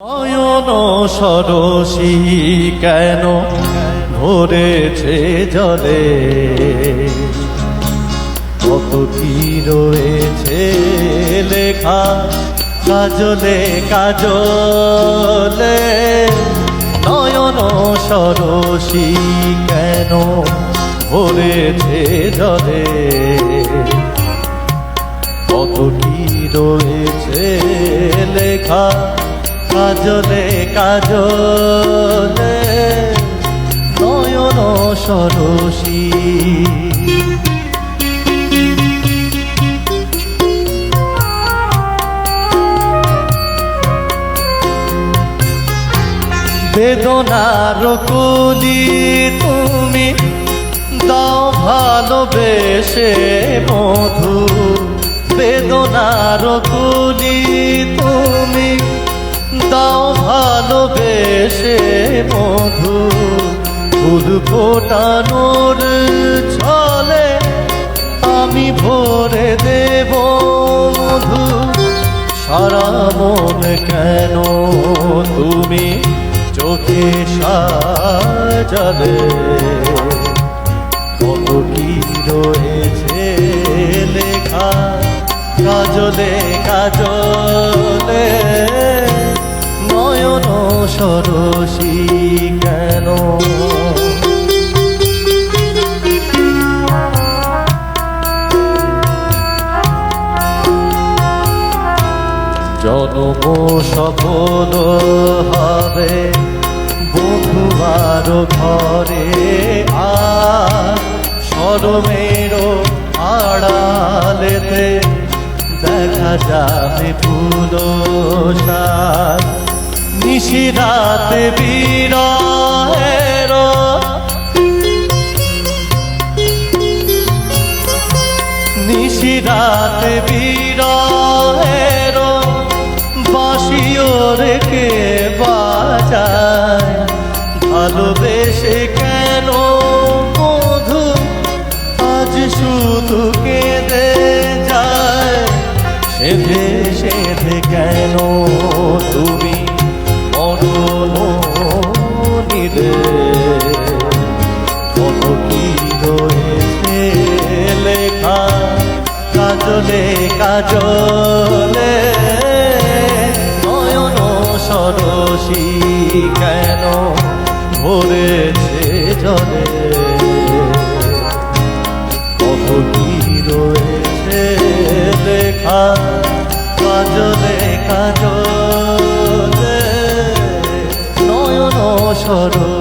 নয়ন সরসী কেন ভরেছে জলে, কত কি রয়েছে লেখা কাজলে কাজলে। নয়ন সরসী কেন ভরেছে জলে, কত কি রয়েছে লেখা কাজলে কাজলে। নয়ন সরসী বেদনার কলি তুমি দাও ভালোবেসে মধু, বেদনার কলি তুমি দাও ভালোবেসে মধু। ফুল ফোটানোর ছলে আমি ভরে দেব মধু। সারা মন কেন তুমি চোখে সাজালে, কত কি রয়েছে লেখা কাজলে কাজলে। নয়ন সরসী কেন জনম সফল হবে বধূ আর ঘরে, আর শরমের আড়ালেতে দেখা যাবে ফুল সাজ। নিশিরাতে বিরহের নিশিরাতে বিরহের বাঁশিও রেখে বাজায়। ভালোবেসে কেন বধূ আজ শুধু কেঁদে যায়। সেধে সেধে কেন তুমি মরণ নিরে, কত কি রয়েছে লেখা কাজলে কাজলে। নয়ন সরসী কেন ভরেছে জলে, কত কি রয়েছে লেখা কাজলে কাজলে। নয়ন সরসী।